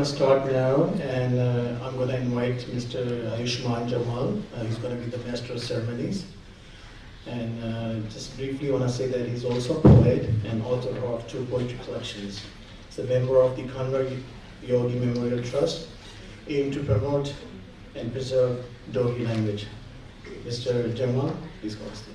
to start now, and I'm going to invite Mr. Ayushman Jamal. He's going to be the master of ceremonies. And just briefly want to say that he's also a poet and author of 2 poetry collections. He's a member of the Kanwar Yogi Memorial Trust, aimed to promote and preserve Dogri language. Mr. Jamal, please come on stage.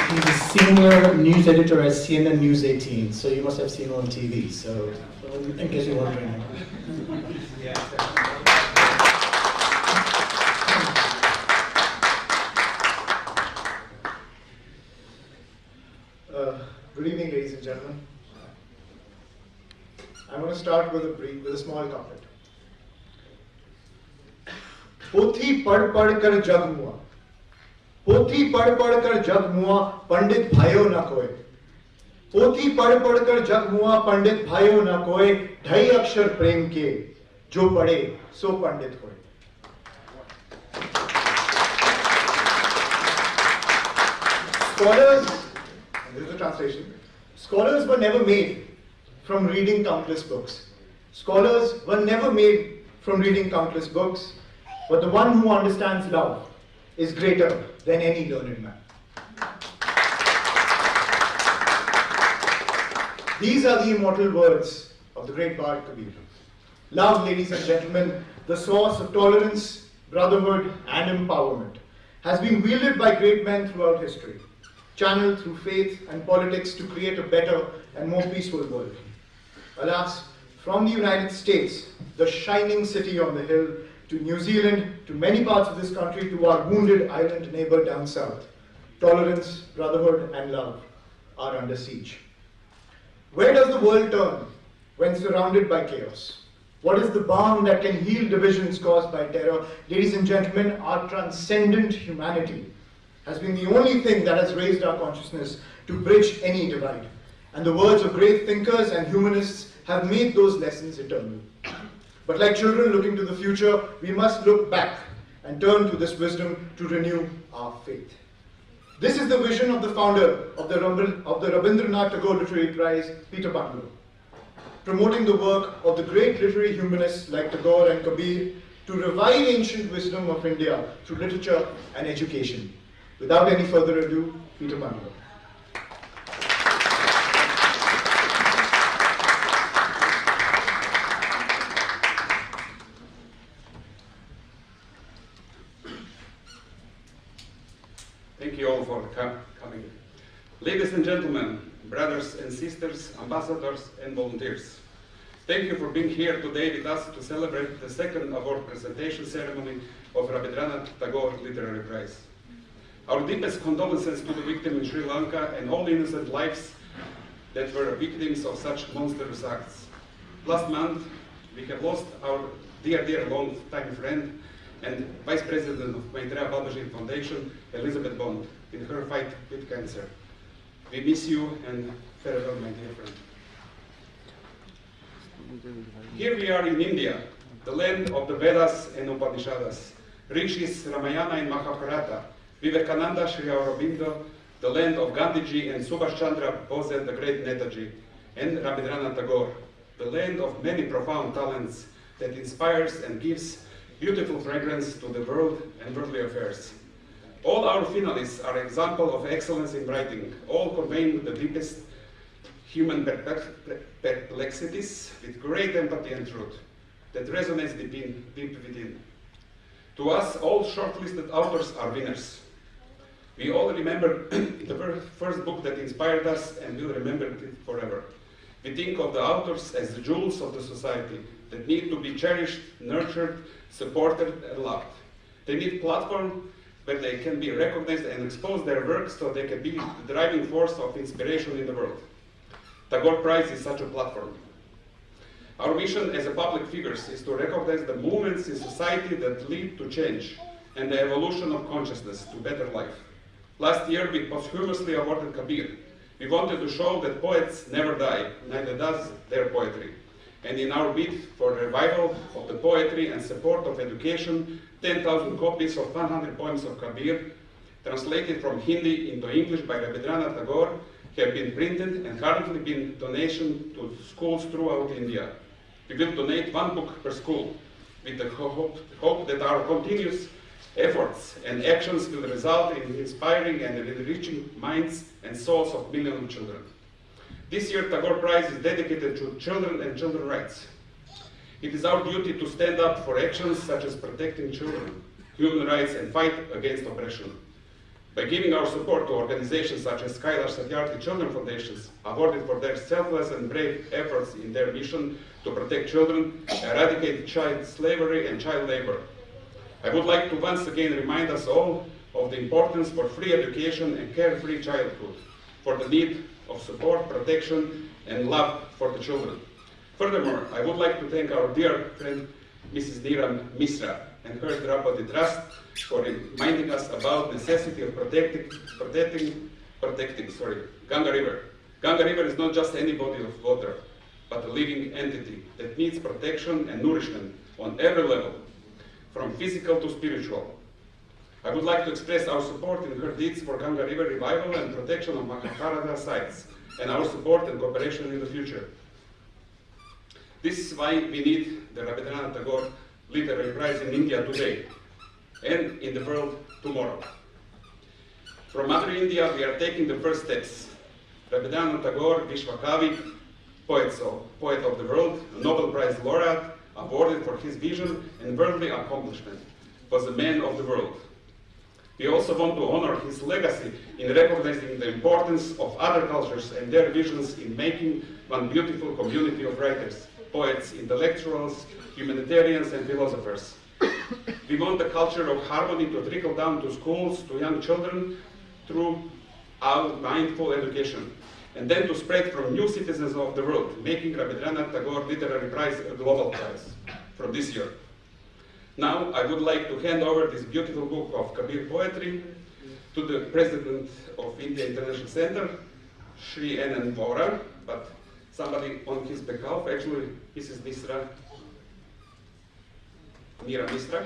He's a senior news editor at CNN News 18, so you must have seen him on TV. So in case you're wondering. Good evening, ladies and gentlemen. I'm going to start with a small couplet. पोथी पढ़ पढ़ कर जग मुआ, पोथी पढ़ पढ़ कर जग मुआ, पंडित भाइयों न कोय। पोथी पढ़ पढ़ कर जग मुआ, पंडित भाइयों न कोय, ढाई अक्षर प्रेम के, जो पढ़े सो पंडित होए। Scholars, this is the translation, scholars were never made from reading countless books. Scholars were never made from reading countless books, but the one who understands love is greater than any learned man. These are the immortal words of the great Bard Kabir. Love, ladies and gentlemen, the source of tolerance, brotherhood, and empowerment, has been wielded by great men throughout history, channeled through faith and politics to create a better and more peaceful world. Alas, from the United States, the shining city on the hill, to New Zealand, to many parts of this country, to our wounded island neighbor down south, tolerance, brotherhood, and love are under siege. Where does the world turn when surrounded by chaos? What is the balm that can heal divisions caused by terror? Ladies and gentlemen, our transcendent humanity has been the only thing that has raised our consciousness to bridge any divide. And the words of great thinkers and humanists have made those lessons eternal. But like children looking to the future, we must look back and turn to this wisdom to renew our faith. This is the vision of the founder of the Rabinderanath Tagore Literary Prize, Peter Butler, promoting the work of the great literary humanists like Tagore and Kabir to revive ancient wisdom of India through literature and education. Without any further ado, Peter Butler. Thank you all for coming. Ladies and gentlemen, brothers and sisters, ambassadors and volunteers, thank you for being here today with us to celebrate the second award presentation ceremony of Rabinderanath Tagore Literary Prize. Our deepest condolences to the victim in Sri Lanka and all innocent lives that were victims of such monstrous acts. Last month, we have lost our dear long-time friend and Vice President of Maitreya Babaji Foundation, Elizabeth Bond, in her fight with cancer. We miss you and farewell, my dear friend. Here we are in India, the land of the Vedas and Upanishads, Rishis, Ramayana and Mahabharata, Vivekananda, Sri Aurobindo, the land of Gandhiji and Subhash Chandra Bose, the great Netaji, and Rabinderanath Tagore, the land of many profound talents that inspires and gives beautiful fragrance to the world and worldly affairs. All our finalists are examples of excellence in writing, all conveying the deepest human perplexities with great empathy and truth that resonates deep within. To us, all shortlisted authors are winners. We all remember the first book that inspired us and will remember it forever. We think of the authors as the jewels of the society that need to be cherished, nurtured, supported, and loved. They need a platform where they can be recognized and expose their work so they can be the driving force of inspiration in the world. Tagore Prize is such a platform. Our mission as a public figures is to recognize the movements in society that lead to change and the evolution of consciousness to better life. Last year, we posthumously awarded Kabir. We wanted to show that poets never die, neither does their poetry. And in our bid for revival of the poetry and support of education, 10,000 copies of 100 poems of Kabir translated from Hindi into English by Rabinderanath Tagore, have been printed and currently been donated to schools throughout India. We will donate one book per school with the hope that our continuous efforts and actions will result in inspiring and enriching minds and souls of millions of children. This year, Tagore Prize is dedicated to children and children's rights. It is our duty to stand up for actions such as protecting children, human rights, and fight against oppression. By giving our support to organizations such as Kailash Satyarthi Children Foundations, awarded for their selfless and brave efforts in their mission to protect children, eradicate child slavery and child labor. I would like to once again remind us all of the importance for free education and carefree childhood, for the need of support, protection, and love for the children. Furthermore, I would like to thank our dear friend Mrs. Neeram Misra and her Draupadi Trust for reminding us about the necessity of protecting Ganga River. Ganga River is not just any body of water, but a living entity that needs protection and nourishment on every level, from physical to spiritual. I would like to express our support in her deeds for Ganga River revival and protection of Mahabharata sites, and our support and cooperation in the future. This is why we need the Rabinderanath Tagore Literary Prize in India today, and in the world tomorrow. From Mother India, we are taking the first steps. Rabinderanath Tagore, Vishwakavi, poet of the world, a Nobel Prize laureate, awarded for his vision and worldly accomplishment, was a man of the world. We also want to honor his legacy in recognizing the importance of other cultures and their visions in making one beautiful community of writers, poets, intellectuals, humanitarians, and philosophers. We want the culture of harmony to trickle down to schools, to young children, through our mindful education, and then to spread from new citizens of the world, making Rabinderanath Tagore Literary Prize a global prize from this year. Now, I would like to hand over this beautiful book of Kabir poetry to the President of India International Center, Shri N.N. Vora, but somebody on his behalf, actually, Mrs. Misra, Mira Misra.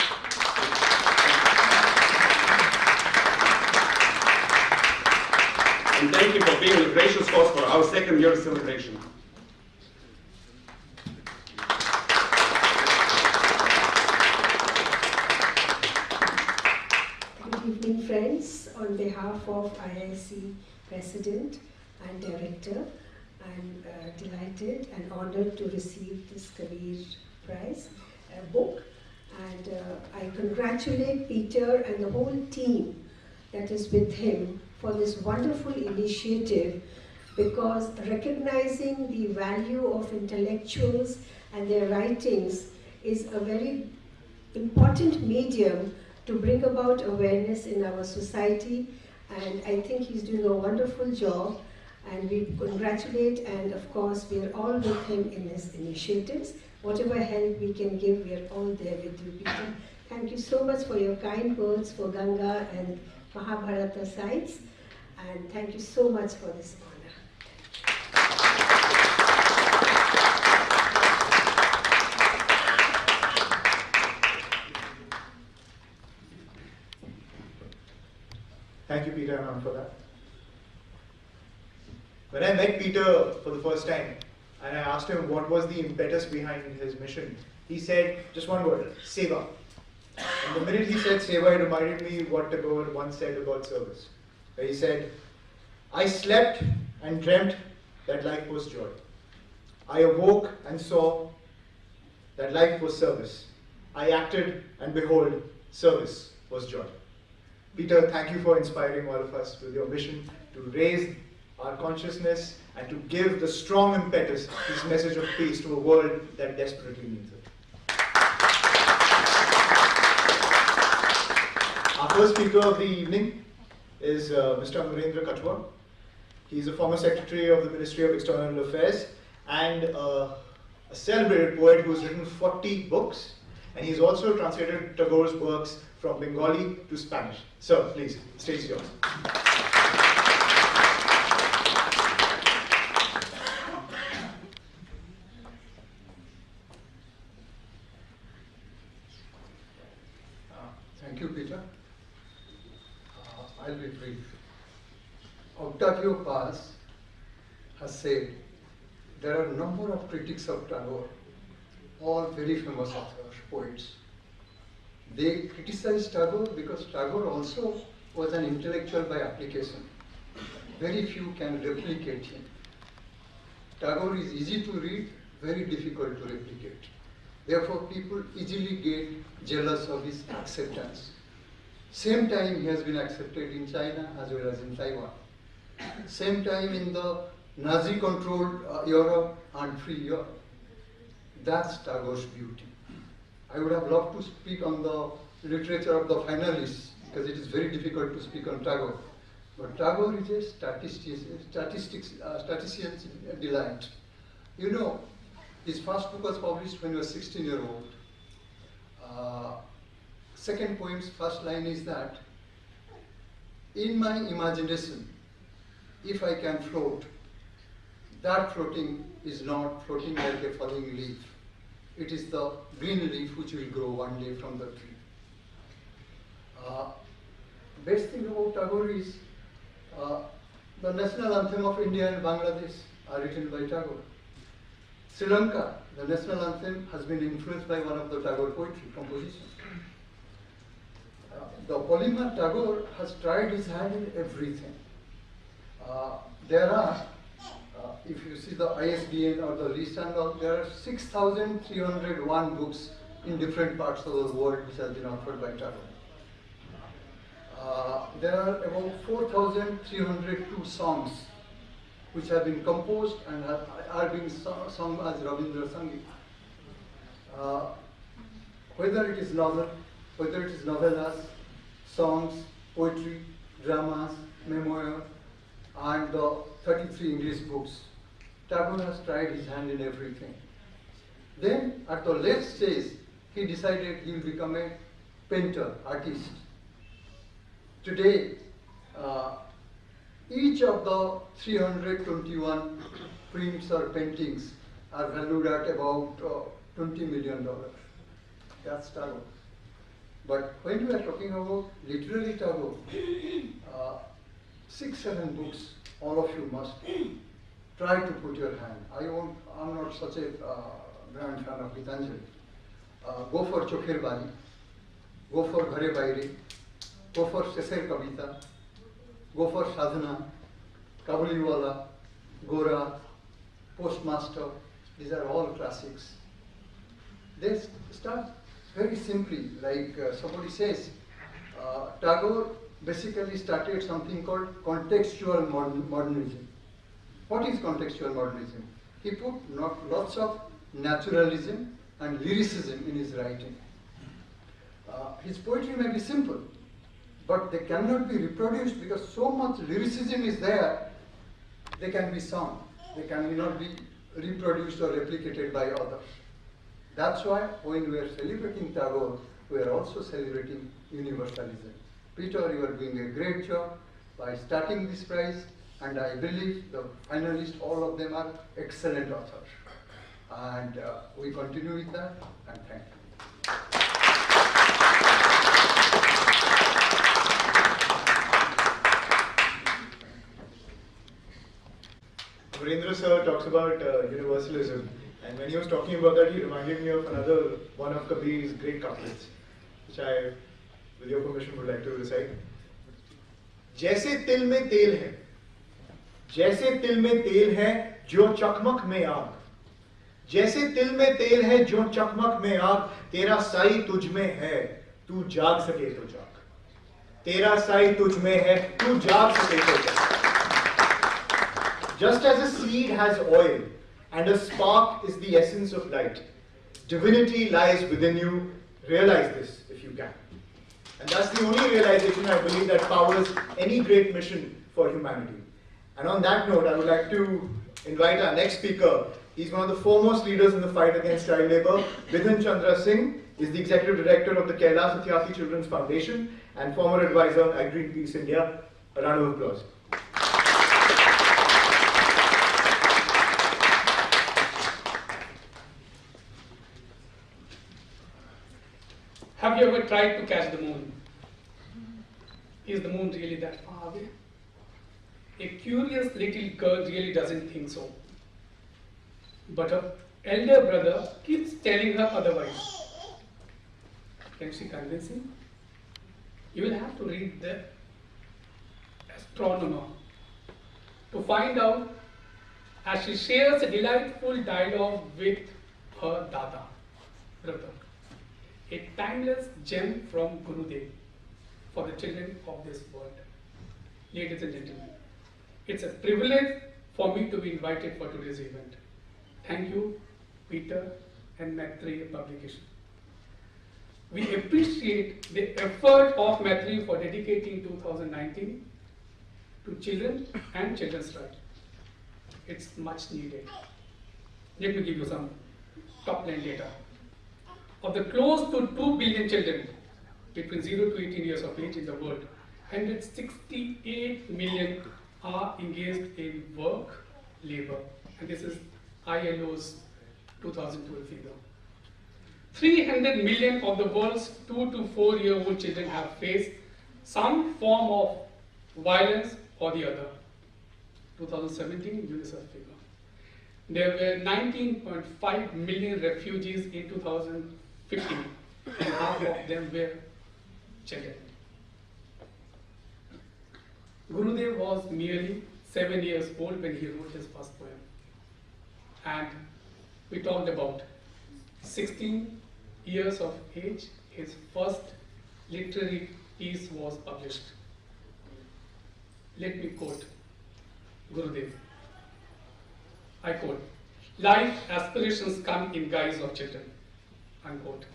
And thank you for being a gracious host for our second year celebration. Good evening, friends. On behalf of IIC President and Director, I'm delighted and honored to receive this Kabir Prize book. And I congratulate Peter and the whole team that is with him for this wonderful initiative, because recognizing the value of intellectuals and their writings is a very important medium to bring about awareness in our society, and I think he's doing a wonderful job, and we congratulate, and of course we are all with him in his initiatives. Whatever help we can give, we are all there with you, Peter. Thank you so much for your kind words for Ganga and Mahabharata sites, and thank you so much for this honor. Thank you, Peter and Anand, for that. When I met Peter for the first time, and I asked him what was the impetus behind his mission, he said just one word: Seva. And the minute he said Seva, it reminded me what Tagore once said about service, where he said, "I slept and dreamt that life was joy. I awoke and saw that life was service. I acted and behold, service was joy." Peter, thank you for inspiring all of us with your mission to raise our consciousness and to give the strong impetus, this message of peace, to a world that desperately needs it. Our first speaker of the evening is Mr. Amarendra Katwa. He's a former secretary of the Ministry of External Affairs and a celebrated poet who's written 40 books, and he's also translated Tagore's works from Bengali to Spanish. Sir, please, stage is yours. Thank you, Peter. I'll brief. Octavio Paz has said there are a number of critics of Tagore, all very famous authors, poets. They criticize Tagore because Tagore also was an intellectual by application. Very few can replicate him. Tagore is easy to read, very difficult to replicate. Therefore, people easily get jealous of his acceptance. Same time, he has been accepted in China as well as in Taiwan. Same time in the Nazi-controlled Europe and free Europe. That's Tagore's beauty. I would have loved to speak on the literature of the finalists because it is very difficult to speak on Tagore. But Tagore is a statistician's delight. You know, his first book was published when he was 16-year-old. Second poem's first line is that, in my imagination, if I can float, that floating is not floating like a falling leaf. It is the green leaf which will grow one day from the tree. Best thing about Tagore is the national anthem of India and Bangladesh are written by Tagore. Sri Lanka, the national anthem has been influenced by one of the Tagore poetry compositions. The polymath Tagore has tried his hand in everything. There are, if you see the ISBN or the list and all, there are 6,301 books in different parts of the world which have been authored by Tagore. There are about 4,302 songs which have been composed and are being sung as Rabindra Sangeet. Whether it is novel, whether it is novellas, songs, poetry, dramas, memoir, and the 33 English books, Tagore has tried his hand in everything. Then, at the late stage, he decided he will become a painter, artist. Today, each of the 321 prints or paintings are valued at about $20 million. That's Tagore. But when we are talking about literary Tagore, 6-7 books, all of you must try to put your hand. I'm not such a grand fan of Gitanjali. Go for Chokher Bali, go for Ghare Baire, go for Shesher Kavita, go for Sadhana, Kabuliwala, Gora, Postmaster. These are all classics. They start very simply, like somebody says, Tagore basically started something called contextual modernism. What is contextual modernism? He put lots of naturalism and lyricism in his writing. His poetry may be simple, but they cannot be reproduced because so much lyricism is there, they can be sung. They cannot be reproduced or replicated by others. That's why when we are celebrating Tagore, we are also celebrating universalism. Peter, you are doing a great job by starting this prize, and I believe the finalists, all of them are excellent authors. And we continue with that, and thank you. Virendra sir talks about universalism, and when he was talking about that, he reminded me of another one of Kabir's great couplets, which I, with your permission, would like to recite. जैसे तिल में तेल है, जैसे तिल में तेल है जो चकमक में आग, जैसे तिल में तेल है जो चकमक में आग, तेरा साई तुझ में है, तू जाग सके तो जाग, तेरा साई तुझ में है, तू जाग सके तो जाग. Just as a seed has oil and a spark is the essence of light, divinity lies within you. Realize this if you can. And that's the only realization I believe that powers any great mission for humanity. And on that note, I would like to invite our next speaker. He's one of the foremost leaders in the fight against child labor. Bidhan Chandra Singh is the executive director of the Kerala Satyaki Children's Foundation and former advisor at Greenpeace India. A round of applause. Have you ever tried to catch the moon? Is the moon really that far away? A curious little girl really doesn't think so. But her elder brother keeps telling her otherwise. Can she convince him? You will have to read the Astronomer to find out, as she shares a delightful dialogue with her Dada, brother. A timeless gem from Gurudev for the children of this world. Ladies and gentlemen, it's a privilege for me to be invited for today's event. Thank you, Peter and Maitreya Publication. We appreciate the effort of Maitreya for dedicating 2019 to children and children's rights. It's much needed. Let me give you some top-line data. Of the close to 2 billion children between 0 to 18 years of age in the world, 168 million are engaged in work, labor, and this is ILO's 2012 figure. 300 million of the world's 2 to 4 year old children have faced some form of violence or the other. 2017 UNICEF figure. There were 19.5 million refugees in 2015, and half of them were children. Gurudev was merely 7 years old when he wrote his first poem. And we talked about 16 years of age, his first literary piece was published. Let me quote Gurudev. I quote, "Life aspirations come in guise of children," unquote.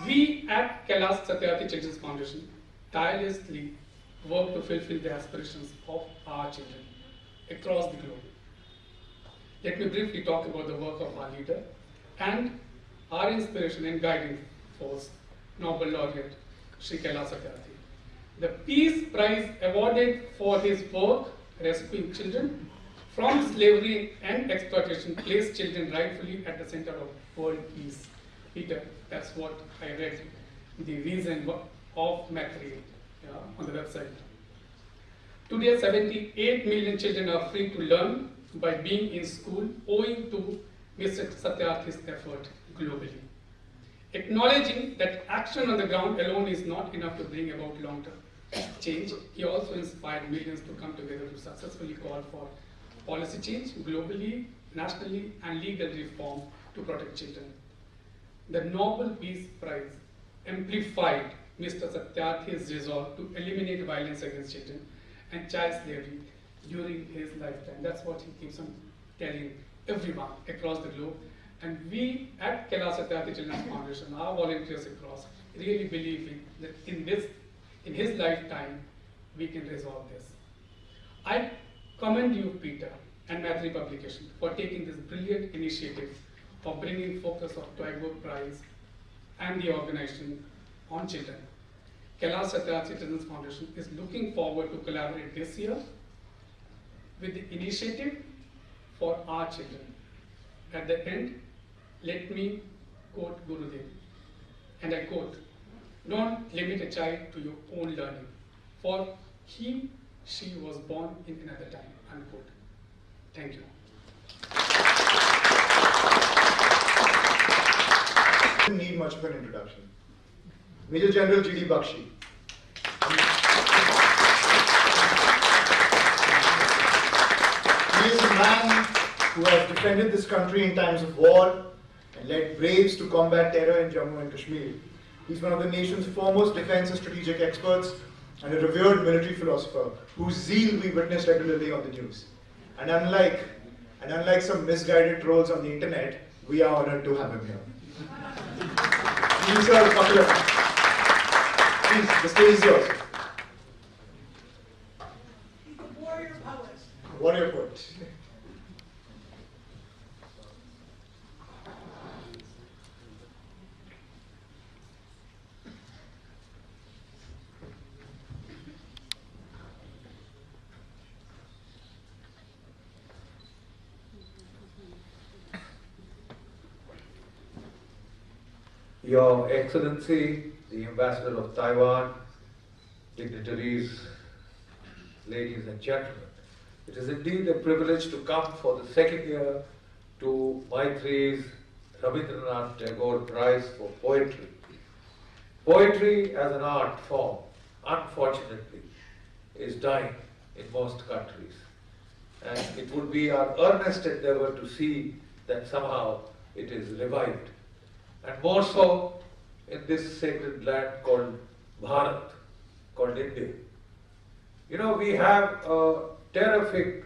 We at Kailash Satyarthi Children's Foundation tirelessly work to fulfill the aspirations of our children across the globe. Let me briefly talk about the work of our leader and our inspiration and guiding force, Nobel laureate Shri Kailash Satyarthi. The Peace Prize awarded for his work rescuing children from slavery and exploitation placed children rightfully at the center of world peace. Peter, that's what I read, the reason of Maitreya on the website. Today, 78 million children are free to learn by being in school owing to Mr. Satyarthi's effort globally. Acknowledging that action on the ground alone is not enough to bring about long-term change, he also inspired millions to come together to successfully call for policy change globally, nationally, and legal reform to protect children. The Nobel Peace Prize amplified Mr. Satyarthi's resolve to eliminate violence against children and child slavery during his lifetime. That's what he keeps on telling everyone across the globe. And we at Kailash Satyarthi Children's Foundation, our volunteers across, really believe that in his lifetime, we can resolve this. I commend you, Peter, and Maitreya Publication for taking this brilliant initiative of bringing focus of Tagore Prize and the organization on children. Kailash Satyarthi Children's Foundation is looking forward to collaborate this year with the initiative for our children. At the end, let me quote Gurudev, and I quote, "Don't limit a child to your own learning, for she was born in another time," unquote. Thank you. Didn't need much of an introduction. Major General G.D. Bakshi. He is a man who has defended this country in times of war and led braves to combat terror in Jammu and Kashmir. He's one of the nation's foremost defense and strategic experts and a revered military philosopher whose zeal we witness regularly on the news. And unlike some misguided trolls on the internet, we are honored to have him here. These are popular. Please, the stage is yours. He's a warrior poet. Warrior poet. Your Excellency, the Ambassador of Taiwan, dignitaries, ladies and gentlemen. It is indeed a privilege to come for the second year to Maitri's Rabinderanath Tagore Prize for Poetry. Poetry as an art form, unfortunately, is dying in most countries. And it would be our earnest endeavor to see that somehow it is revived. And more so in this sacred land called Bharat, called India. You know, we have a terrific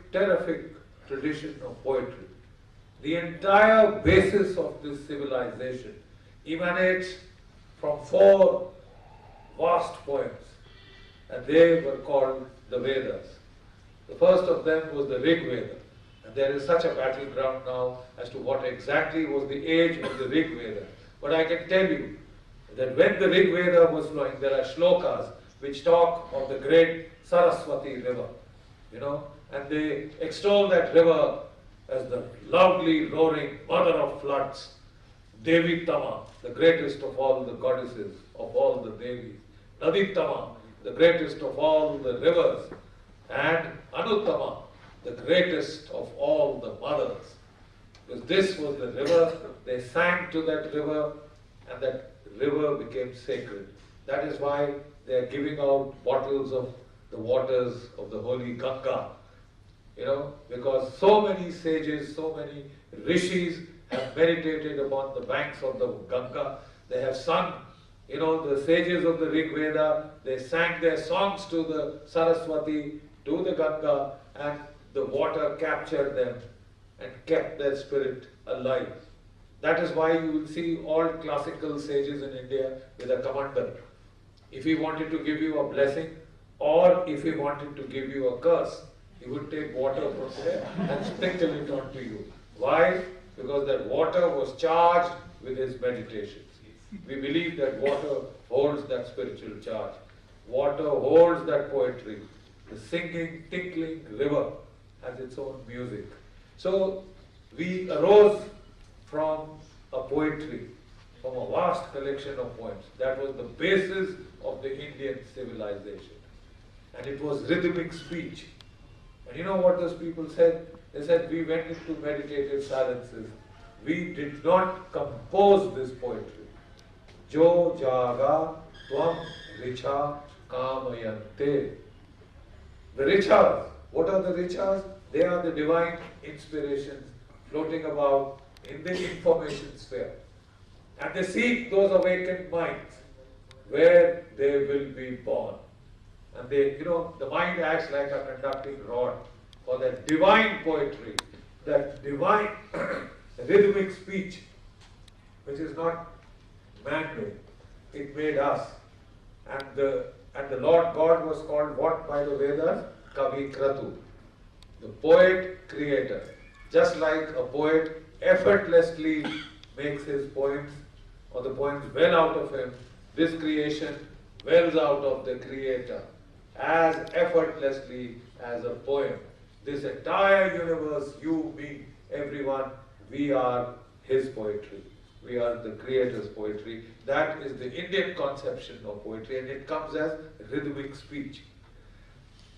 tradition of poetry. The entire basis of this civilization emanates from 4 vast poems, and they were called the Vedas. The first of them was the Rig Veda, and there is such a battleground now as to what exactly was the age of the Rig Veda. But I can tell you that when the Rig Veda was flowing, there are shlokas which talk of the great Saraswati river, you know, and they extol that river as the loudly roaring mother of floods, Devi Tama, the greatest of all the goddesses, of all the Devis, Nadi Tama, the greatest of all the rivers, and Anuttama, the greatest of all the mothers. Because this was the river, they sang to that river, and that river became sacred. That is why they are giving out bottles of the waters of the holy Ganga. You know, because so many sages, so many rishis have meditated upon the banks of the Ganga. They have sung, you know, the sages of the Rig Veda, they sang their songs to the Saraswati, to the Ganga, and the water captured them and kept their spirit alive. That is why you will see all classical sages in India with a commander. If he wanted to give you a blessing, or if he wanted to give you a curse, he would take water from there and sprinkle it onto you. Why? Because that water was charged with his meditations. We believe that water holds that spiritual charge. Water holds that poetry. The singing, tinkling river has its own music. So we arose from a poetry, from a vast collection of poems. That was the basis of the Indian civilization. And it was rhythmic speech. And you know what those people said? They said, we went into meditative silences. We did not compose this poetry. Jo jaga tvam richa kamayante. The richas, what are the richas? They are the divine inspirations floating about in the information sphere. And they seek those awakened minds where they will be born. And they, you know, the mind acts like a conducting rod for that divine poetry, that divine rhythmic speech, which is not man-made. It made us. And the Lord God was called what by the Vedas? Kavi Kratu, the poet creator. Just like a poet effortlessly makes his poems, or the poems well out of him, this creation wells out of the creator as effortlessly as a poem. This entire universe, you, me, everyone, we are his poetry. We are the creator's poetry. That is the Indian conception of poetry, and it comes as rhythmic speech.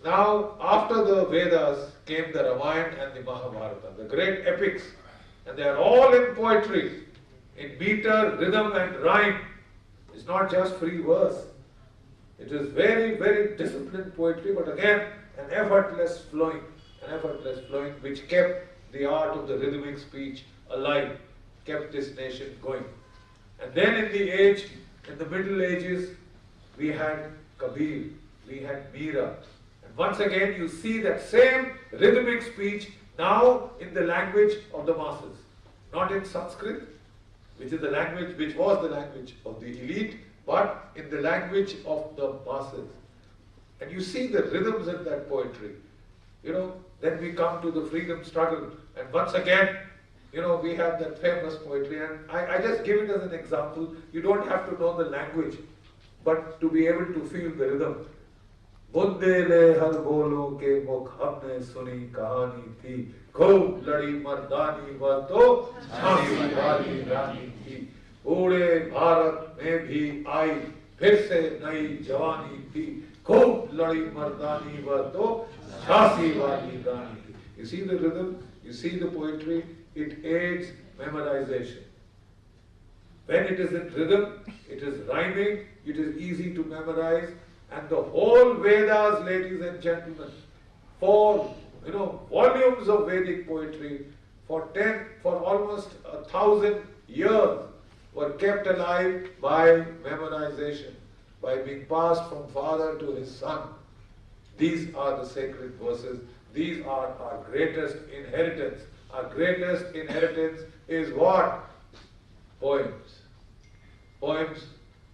Now, after the Vedas came the Ramayana and the Mahabharata, the great epics, and they are all in poetry, in meter, rhythm and rhyme. It's not just free verse. It is very disciplined poetry, but again, an effortless flowing which kept the art of the rhythmic speech alive, kept this nation going. And then in the Middle Ages, we had Kabir, we had Meera. And once again, you see that same rhythmic speech now in the language of the masses, not in Sanskrit, which was the language of the elite, but in the language of the masses. And you see the rhythms in that poetry. You know, then we come to the freedom struggle, and once again, you know, we have that famous poetry, and I just give it as an example. You don't have to know the language, but to be able to feel the rhythm. बुद्धे ले हर बोलो के मुख हमने सुनी कहानी थी खूब लड़ी मर्दानी वह तो झांसी वाली रानी थी बूढ़े भारत में भी आई फिर से नई जवानी थी खूब लड़ी मर्दानी वह तो झांसी वाली रानी थी. You see the rhythm, you see the poetry, it aids memorization. When it is in rhythm, it is rhyming, it is easy to memorize, and the whole Vedas, ladies and gentlemen, for volumes of Vedic poetry for almost 1,000 years were kept alive by memorization, by being passed from father to his son. These are the sacred verses. These are our greatest inheritance. Our greatest inheritance is what? Poems. Poems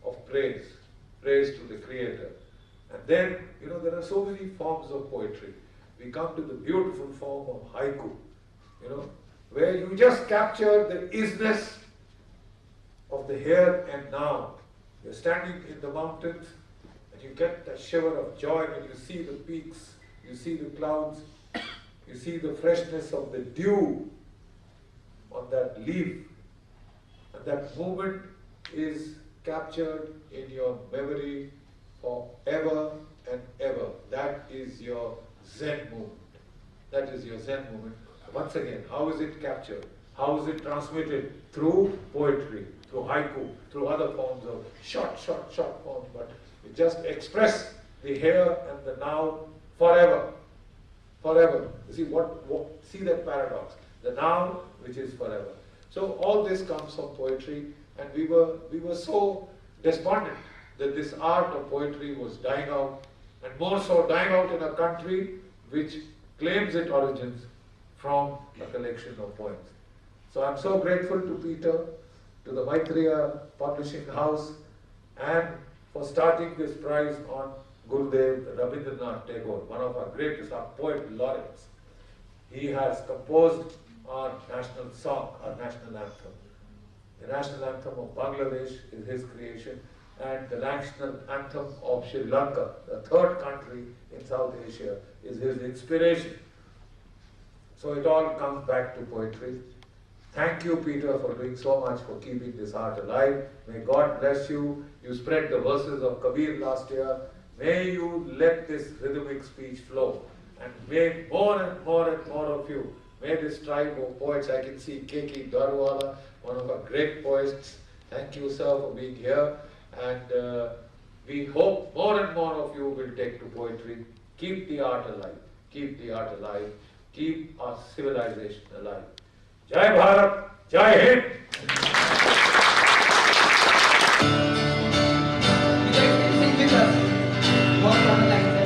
of praise. Praise to the Creator. And then, there are so many forms of poetry. We come to the beautiful form of haiku, where you just capture the isness of the here and now. You're standing in the mountains and you get that shiver of joy when you see the peaks, you see the clouds, you see the freshness of the dew on that leaf. And that moment is captured in your memory forever and ever. That is your Zen moment. That is your Zen moment. Once again, how is it captured? How is it transmitted? Through poetry, through haiku, through other forms of short forms, but you just express the here and the now forever. Forever. You see see that paradox. The now, which is forever. So all this comes from poetry, and we were so despondent that this art of poetry was dying out, and more so dying out in a country which claims its origins from a collection of poems. So I'm so grateful to Peter, to the Maitreya Publishing House, and for starting this prize on Gurudev Rabinderanath Tagore, one of our greatest, our poet laureates. He has composed our national song, our national anthem. The national anthem of Bangladesh is his creation, and the national anthem of Sri Lanka, the third country in South Asia, is his inspiration. So it all comes back to poetry. Thank you, Peter, for doing so much for keeping this art alive. May God bless you. You spread the verses of Kabir last year. May you let this rhythmic speech flow. And may more and more and more of you, may this tribe of poets, I can see K.K. Darwala, one of our great poets. Thank you, sir, for being here. And we hope more and more of you will take to poetry. Keep the art alive. Keep the art alive. Keep our civilization alive. Jai Bharat, Jai Hind. Sing with us. One more line, sir.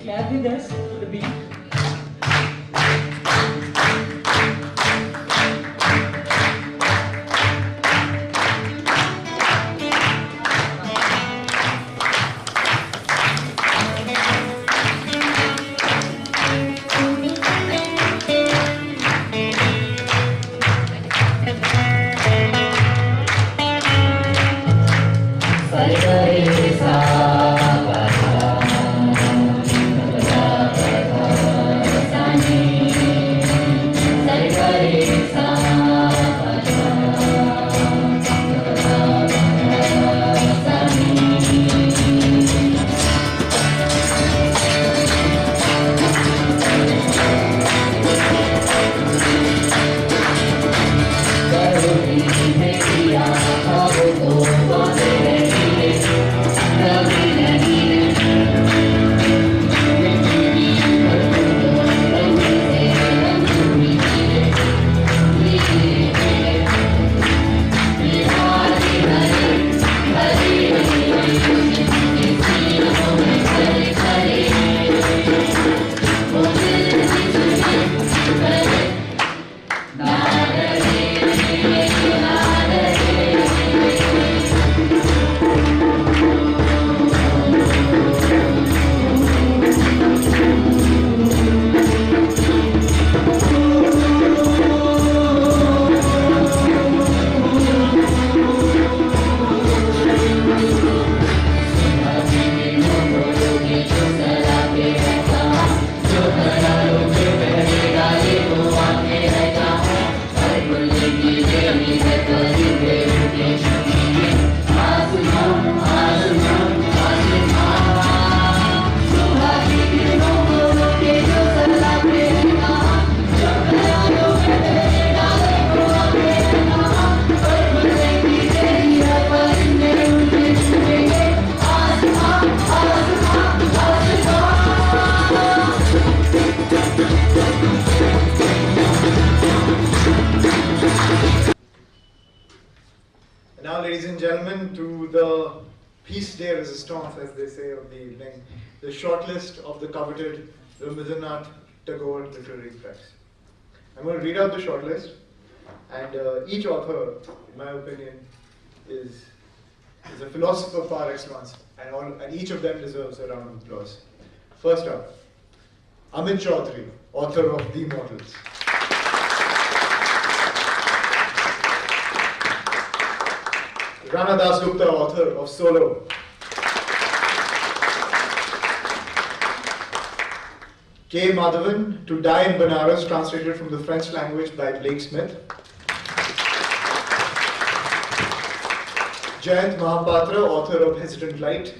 Clap with us to the beat. Now, ladies and gentlemen, to the piece de resistance, as they say, of the evening, the shortlist of the coveted Rabinderanath Tagore Literary Prize. I'm going to read out the shortlist, and each author, in my opinion, is a philosopher par excellence, and each of them deserves a round of applause. First up, Amit Chaudhary, author of The Immortals. Rana Dasgupta, author of Solo. K. Madhavan, To Die in Banaras, translated from the French language by Blake Smith. Jayant Mahapatra, author of Hesitant Light.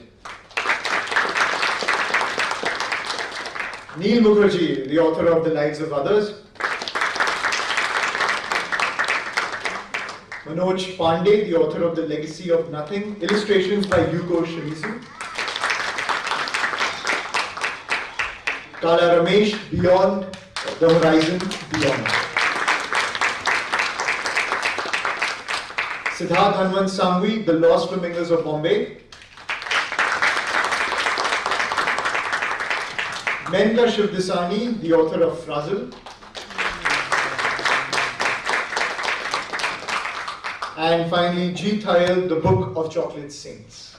Neil Mukherjee, the author of The Lives of Others. Manoj Pandey, the author of The Legacy of Nothing. Illustrations by Yuko Shimizu. Kala Ramesh, Beyond the Horizon, Beyond. Siddharth Hanwant Sangvi, The Lost Flamingos of Bombay. Menka Shivdasani, the author of Frazzle. And finally, G. Thayil, The Book of Chocolate Saints.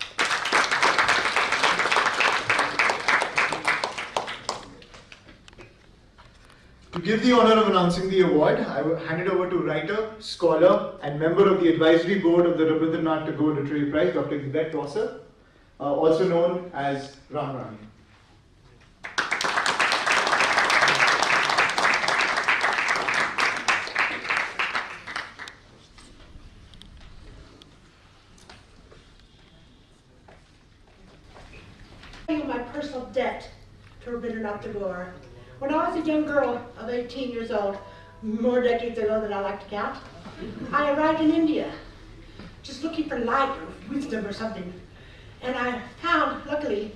To give the honor of announcing the award, I will hand it over to writer, scholar, and member of the advisory board of the Rabinderanath Tagore Literary Prize, Dr. Vivek Rosser, also known as Ram Rani. My personal debt to Rabinderanath Tagore. When I was a young girl of 18 years old, more decades ago than I like to count, I arrived in India, just looking for light or wisdom or something. And I found, luckily,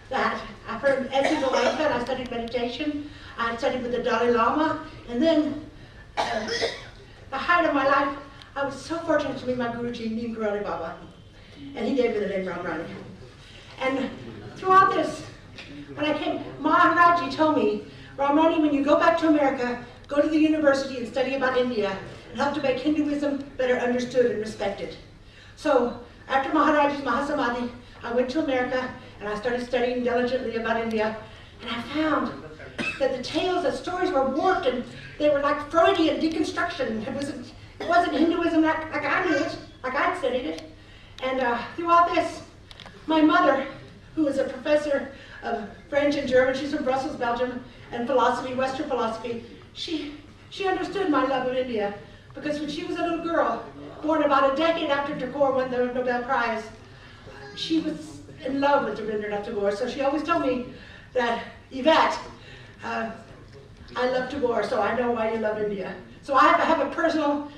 that after Essence of Life, I studied meditation, I studied with the Dalai Lama, and then, the height of my life, I was so fortunate to meet my Guruji, Neem Karoli Baba, and he gave me the name Ram Rani. And throughout this, when I came, Maharaji told me, Ramani, when you go back to America, go to the university and study about India and help to make Hinduism better understood and respected. So after Maharaji's Mahasamadhi, I went to America and I started studying diligently about India, and I found that the tales, the stories were warped and they were like Freudian deconstruction. It wasn't Hinduism like I knew it, like I'd studied it. And throughout this, my mother, who was a professor of French and German, she's from Brussels, Belgium, and philosophy, Western philosophy, she understood my love of India, because when she was a little girl, born about a decade after Tagore won the Nobel Prize, she was in love with Rabinderanath Tagore, so she always told me that, Yvette, I love Tagore, so I know why you love India. So I have a personal,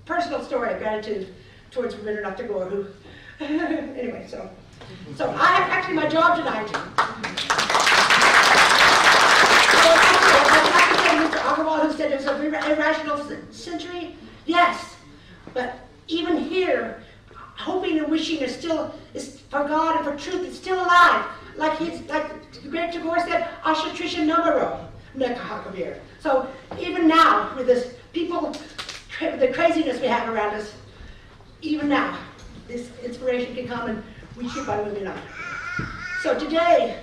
personal story of gratitude towards Rabinderanath Tagore, who, anyway, so I have actually my job tonight. Mr. Agarwal, who said it was an irrational century, yes, but even here, hoping and wishing is for God and for truth, it's still alive. Like the great Tagore said, Asha Trisha Namaro, Nekahakabir. So even now, with this the craziness we have around us, even now, this inspiration can come and we keep on moving on. So today,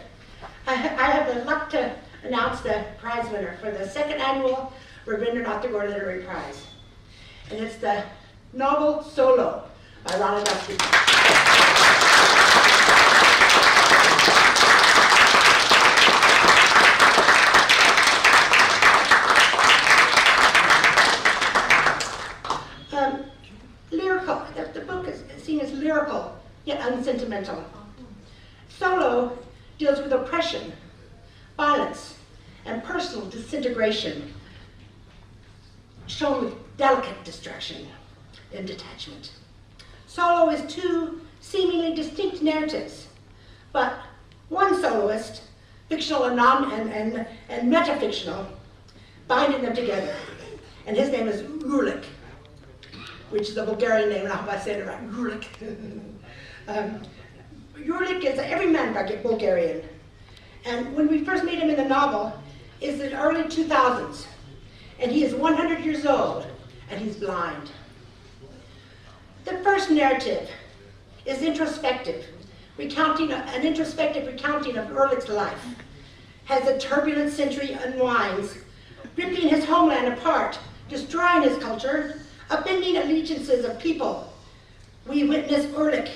I have the luck to announce the prize winner for the second annual Rabinderanath Tagore Literary Prize. And it's the novel Solo by Rana Dasgupta. Lyrical, the book is seen as lyrical, yet unsentimental. Solo deals with oppression, violence, and personal disintegration, shown with delicate distraction and detachment. Solo is two seemingly distinct narratives, but one soloist, fictional and metafictional, binding them together. And his name is Rulik, which is a Bulgarian name, and I hope I said it right, Rulik. Rulik is every man Bulgarian. And when we first meet him in the novel, it's the early 2000s. And he is 100 years old, and he's blind. The first narrative is introspective, an introspective recounting of Ehrlich's life. as the turbulent century unwinds, ripping his homeland apart, destroying his culture, upending allegiances of people, we witness Ehrlich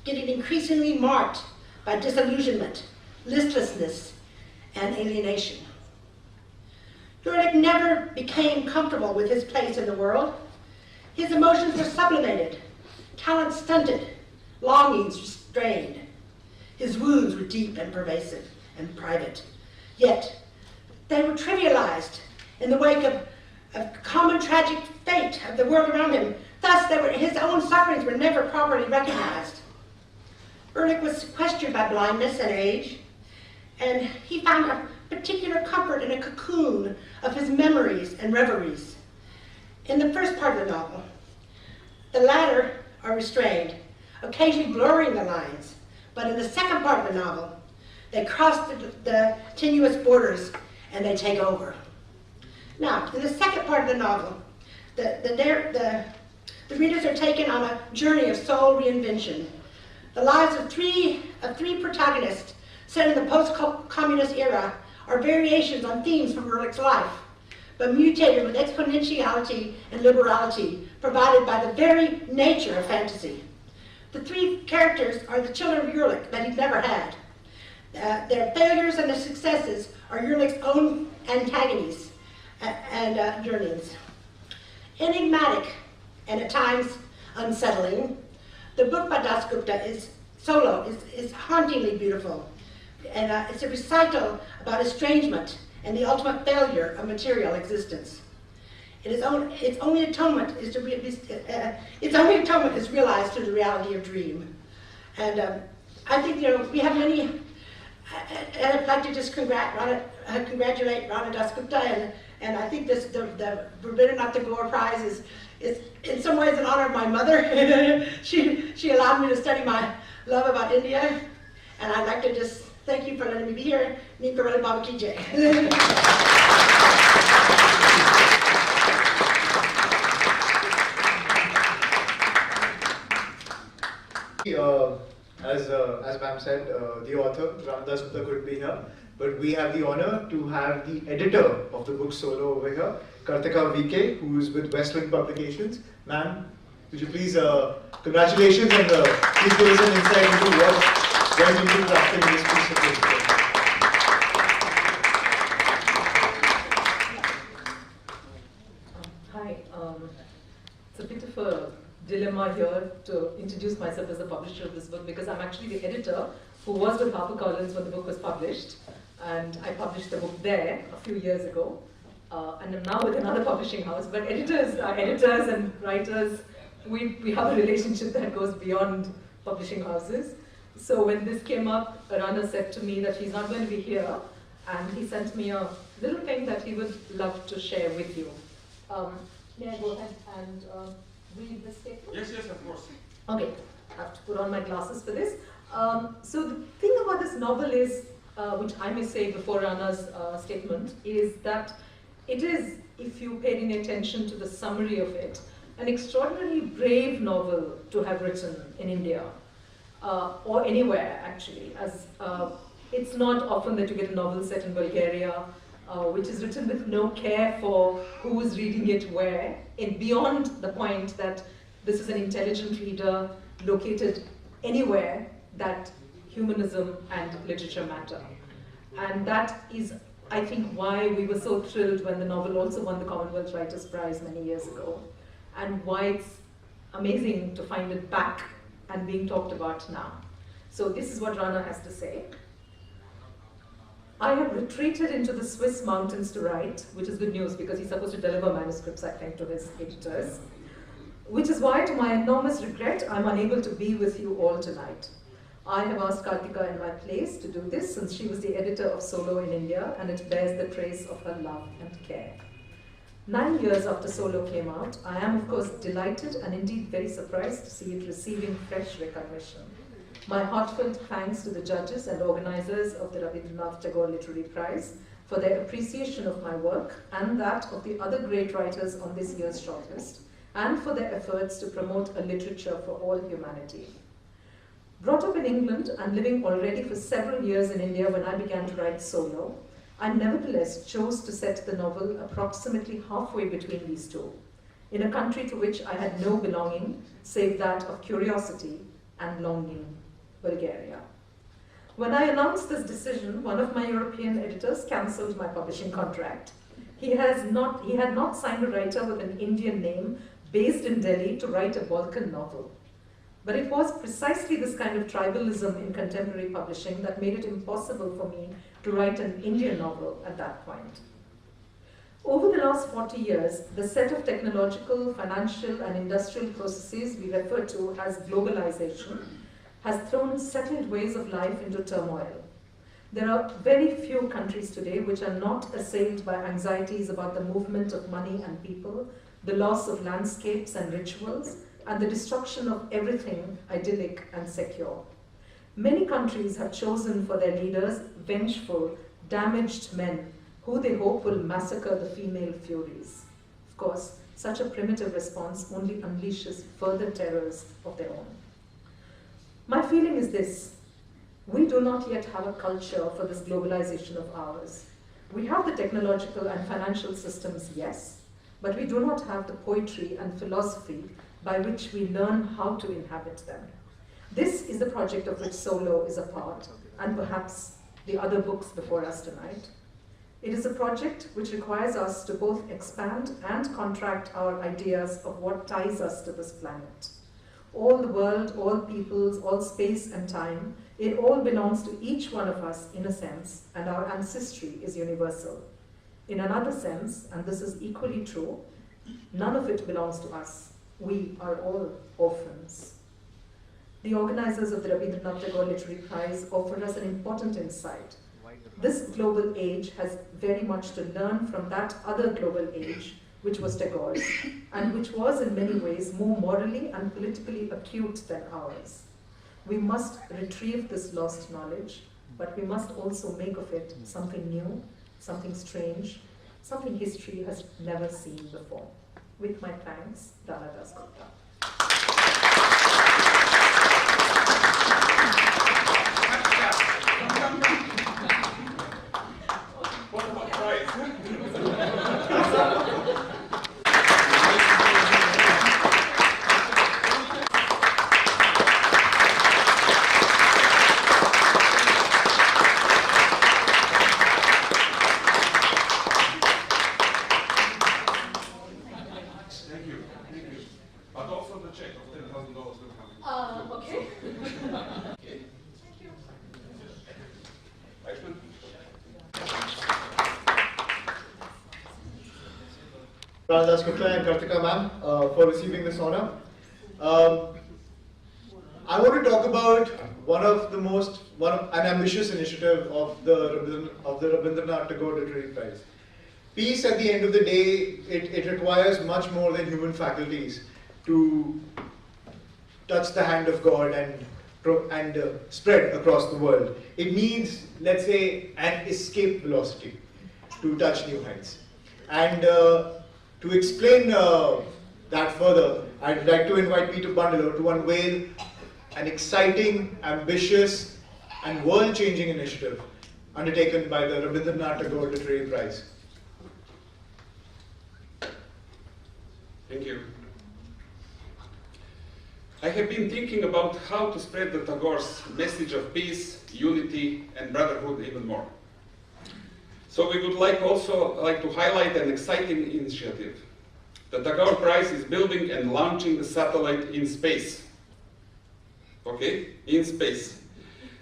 getting increasingly marked by disillusionment, listlessness, and alienation. Ehrlich never became comfortable with his place in the world. His emotions were sublimated, talent stunted, longings restrained. His wounds were deep and pervasive and private, yet they were trivialized in the wake of common tragic fate of the world around him. Thus, his own sufferings were never properly recognized. Ehrlich was sequestered by blindness and age, and he found a particular comfort in a cocoon of his memories and reveries. In the first part of the novel, the latter are restrained, occasionally blurring the lines, but in the second part of the novel, they cross the tenuous borders and they take over. Now, in the second part of the novel, the readers are taken on a journey of soul reinvention. The lives of three protagonists set in the post-communist era are variations on themes from Ehrlich's life, but mutated with exponentiality and liberality provided by the very nature of fantasy. The three characters are the children of Ehrlich that he'd never had. Their failures and their successes are Ehrlich's own antagonists and journeys. Enigmatic and at times unsettling, the book by Dasgupta Solo is hauntingly beautiful. And it's a recital about estrangement and the ultimate failure of material existence. Its only atonement is realized through the reality of dream. And I think we have many. And I'd like to just congratulate Rana Dasgupta, and I think the Rabinderanath Tagore Prize is in some ways in honor of my mother. she allowed me to study my love about India, and I'd like to just thank you for letting me be here. Nin Karoli Baba Ki Jai. As ma'am said, the author, Rabinderanath Tagore couldn't be here, but we have the honor to have the editor of the book Solo over here, Kartika VK, who is with Westland Publications. Ma'am, would you please, congratulations, and please give us an insight into what went into crafting this piece of paper. Hi, it's a bit of a dilemma here to introduce myself as the publisher of this book, because I'm actually the editor who was with HarperCollins when the book was published, and I published the book there a few years ago, and I'm now with another publishing house. But editors and writers, we have a relationship that goes beyond publishing houses. So when this came up, Rana said to me that he's not going to be here, and he sent me a little thing that he would love to share with you. May I go ahead and read this statement? Yes, of course. Okay, I have to put on my glasses for this. So the thing about this novel is, which I may say before Rana's statement, is that it is, if you paid any attention to the summary of it, an extraordinarily brave novel to have written in India, or anywhere actually, as it's not often that you get a novel set in Bulgaria, which is written with no care for who is reading it where, and beyond the point that this is an intelligent reader located anywhere that humanism and literature matter. And that is, I think, why we were so thrilled when the novel also won the Commonwealth Writers' Prize many years ago, and why it's amazing to find it back and being talked about now. So this is what Rana has to say. I have retreated into the Swiss mountains to write, which is good news because he's supposed to deliver manuscripts, I think, to his editors. Which is why, to my enormous regret, I'm unable to be with you all tonight. I have asked Kartika in my place to do this since she was the editor of Solo in India, and it bears the trace of her love and care. 9 years after Solo came out, I am of course delighted and indeed very surprised to see it receiving fresh recognition. My heartfelt thanks to the judges and organizers of the Rabinderanath Tagore Literary Prize for their appreciation of my work and that of the other great writers on this year's shortlist, and for their efforts to promote a literature for all humanity. Brought up in England and living already for several years in India when I began to write Solo, I nevertheless chose to set the novel approximately halfway between these two, in a country to which I had no belonging save that of curiosity and longing, Bulgaria. When I announced this decision, one of my European editors cancelled my publishing contract. He had not signed a writer with an Indian name based in Delhi to write a Balkan novel. But it was precisely this kind of tribalism in contemporary publishing that made it impossible for me to write an Indian novel at that point. Over the last 40 years, the set of technological, financial, and industrial processes we refer to as globalization has thrown settled ways of life into turmoil. There are very few countries today which are not assailed by anxieties about the movement of money and people, the loss of landscapes and rituals, and the destruction of everything idyllic and secure. Many countries have chosen for their leaders vengeful, damaged men who they hope will massacre the female furies. Of course, such a primitive response only unleashes further terrors of their own. My feeling is this: we do not yet have a culture for this globalization of ours. We have the technological and financial systems, yes, but we do not have the poetry and philosophy by which we learn how to inhabit them. This is the project of which Solo is a part, and perhaps the other books before us tonight. It is a project which requires us to both expand and contract our ideas of what ties us to this planet. All the world, all peoples, all space and time, it all belongs to each one of us in a sense, and our ancestry is universal. In another sense, and this is equally true, none of it belongs to us. We are all orphans. The organizers of the Rabinderanath Tagore Literary Prize offer us an important insight. This global age has very much to learn from that other global age, which was Tagore's, and which was in many ways more morally and politically acute than ours. We must retrieve this lost knowledge, but we must also make of it something new, something strange, something history has never seen before. With my thanks, Dana Dasgupta. What about prize? Thank you. But also the check of $10,000 will come. Okay. Okay. Thank you. Eichmann? Radha Dasgupta and Kartika ma'am for receiving this honor. I want to talk about an ambitious initiative of the Rabinderanath Tagore Literary Prize. Peace, at the end of the day, it requires much more than human faculties to touch the hand of God and spread across the world. It needs, let's say, an escape velocity to touch new heights. And to explain that further, I'd like to invite Peter Bundelow to unveil an exciting, ambitious, and world-changing initiative undertaken by the Rabinderanath Tagore Literary Prize. Thank you. I have been thinking about how to spread the Tagore's message of peace, unity, and brotherhood even more. So we would also like to highlight an exciting initiative. The Tagore Prize is building and launching the satellite in space. Okay, in space.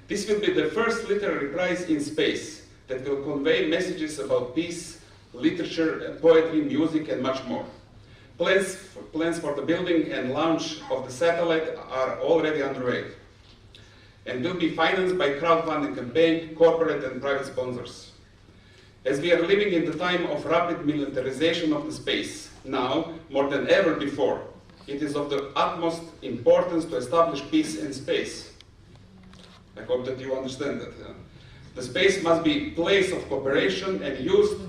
This will be the first literary prize in space that will convey messages about peace, literature, poetry, music, and much more. Plans for the building and launch of the satellite are already underway and will be financed by crowdfunding campaign, corporate and private sponsors. As we are living in the time of rapid militarization of the space, now more than ever before, it is of the utmost importance to establish peace in space. I hope that you understand that. The space must be a place of cooperation and used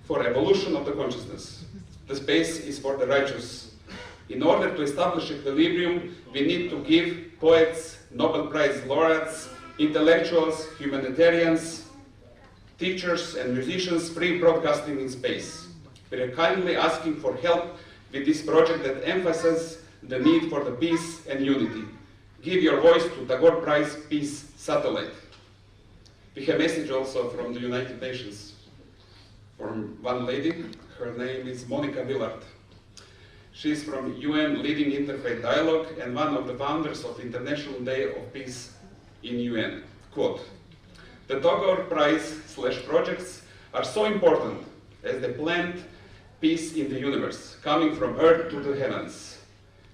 for evolution of the consciousness. The space is for the righteous. In order to establish equilibrium, we need to give poets, Nobel Prize laureates, intellectuals, humanitarians, teachers and musicians free broadcasting in space. We are kindly asking for help with this project that emphasizes the need for the peace and unity. Give your voice to Tagore Prize Peace Satellite. We have a message also from the United Nations, from one lady. Her name is Monica Willard. She is from UN Leading Interfaith Dialogue and one of the founders of International Day of Peace in UN. Quote, "The Tagore Prize/projects are so important as they plant peace in the universe, coming from earth to the heavens.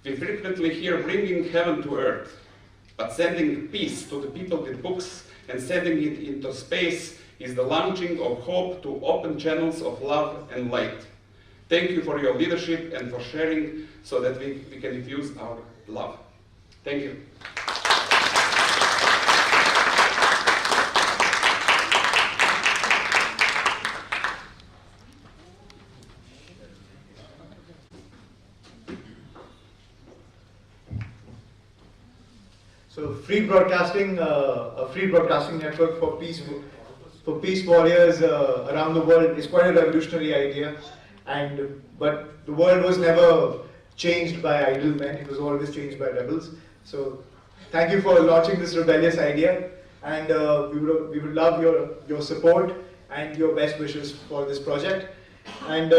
We frequently hear bringing heaven to earth, but sending peace to the people with books and sending it into space is the launching of hope to open channels of love and light. Thank you for your leadership and for sharing so that we can diffuse our love." Thank you. So free broadcasting, a free broadcasting network for peace warriors around the world is quite a revolutionary idea. But the world was never changed by idle men; it was always changed by rebels. So thank you for launching this rebellious idea, and we would love your support and your best wishes for this project. And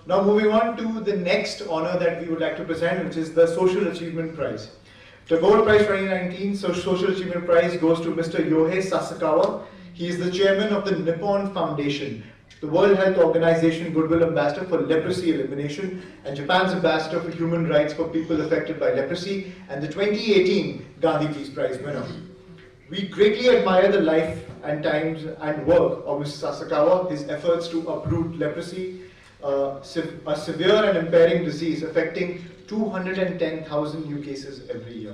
now moving on to the next honor that we would like to present, which is the Social Achievement Prize. Tagore Prize 2019 Social Achievement Prize goes to Mr. Yohei Sasakawa. He is the chairman of the Nippon Foundation, the World Health Organization Goodwill Ambassador for Leprosy Elimination, and Japan's Ambassador for Human Rights for People Affected by Leprosy, and the 2018 Gandhi Peace Prize winner. We greatly admire the life and times and work of Mr. Sasakawa, his efforts to uproot leprosy, a severe and impairing disease affecting 210,000 new cases every year.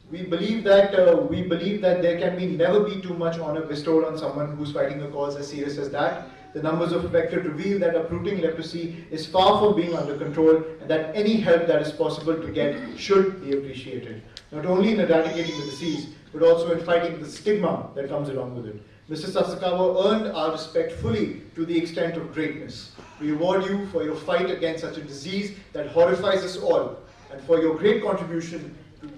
We believe that there can never be too much honor bestowed on someone who's fighting a cause as serious as that. The numbers of affected reveal that uprooting leprosy is far from being under control, and that any help that is possible to get should be appreciated, not only in eradicating the disease, but also in fighting the stigma that comes along with it. Mr. Sasakawa earned our respect fully to the extent of greatness. We award you for your fight against such a disease that horrifies us all, and for your great contribution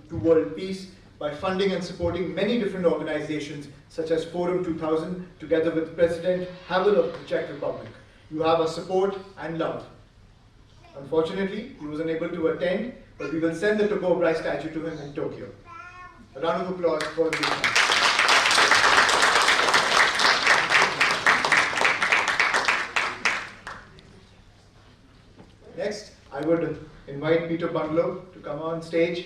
to world peace by funding and supporting many different organizations such as Forum 2000 together with President Havel of the Czech Republic. You have our support and love. Unfortunately, he was unable to attend, but we will send the Tagore Prize statue to him in Tokyo. A round of applause for this man. Next, I would invite Peter Bungalow to come on stage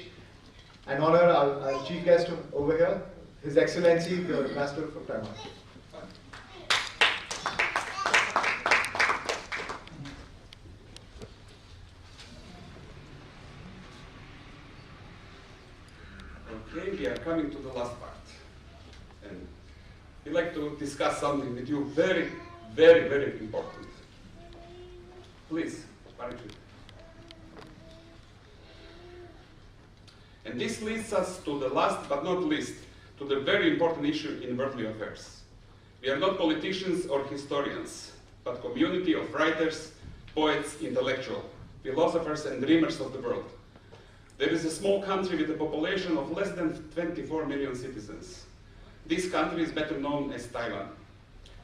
and honor our chief guest over here, His Excellency, the Ambassador for Taiwan. Okay, we are coming to the last part. And we'd like to discuss something with you very, very, very important. Please, Parachute. And this leads us to the last but not least, to the very important issue in worldly affairs. We are not politicians or historians, but community of writers, poets, intellectuals, philosophers and dreamers of the world. There is a small country with a population of less than 24 million citizens. This country is better known as Taiwan.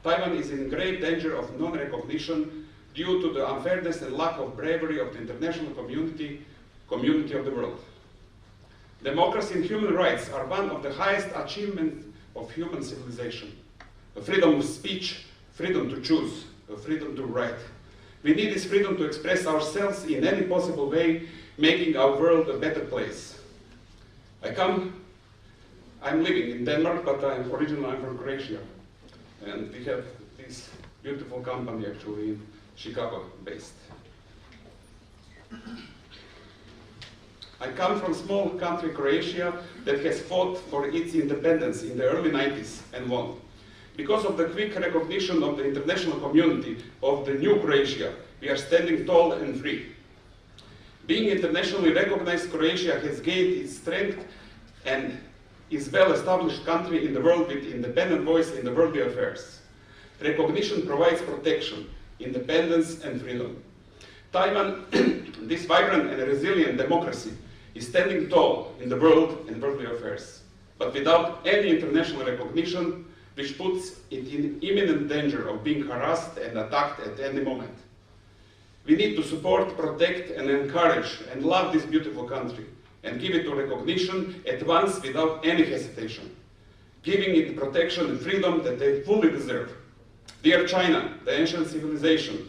Taiwan is in great danger of non-recognition due to the unfairness and lack of bravery of the international community of the world. Democracy and human rights are one of the highest achievements of human civilization. A freedom of speech, freedom to choose, a freedom to write. We need this freedom to express ourselves in any possible way, making our world a better place. I'm living in Denmark, but originally I'm from Croatia. And we have this beautiful company actually in Chicago based. I come from a small country, Croatia, that has fought for its independence in the early 90s and won. Because of the quick recognition of the international community of the new Croatia, we are standing tall and free. Being internationally recognized, Croatia has gained its strength and is a well-established country in the world with independent voice in the worldly affairs. Recognition provides protection, independence and freedom. Taiwan, this vibrant and resilient democracy, is standing tall in the world and worldly affairs, but without any international recognition, which puts it in imminent danger of being harassed and attacked at any moment. We need to support, protect and encourage and love this beautiful country and give it to recognition at once without any hesitation, giving it the protection and freedom that they fully deserve. Dear China, the ancient civilization,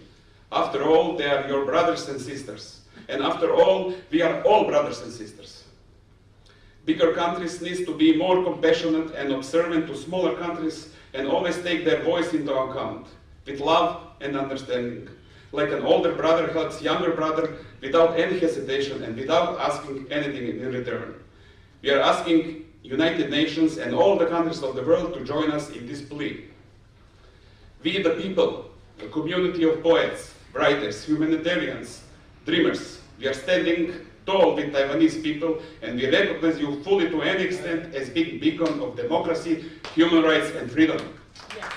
after all, they are your brothers and sisters. And after all, we are all brothers and sisters. Bigger countries need to be more compassionate and observant to smaller countries and always take their voice into account, with love and understanding. Like an older brother helps younger brother without any hesitation and without asking anything in return. We are asking United Nations and all the countries of the world to join us in this plea. We the people, a community of poets, writers, humanitarians, dreamers, we are standing tall with Taiwanese people and we recognize you fully to any extent as big beacon of democracy, human rights and freedom. Yes.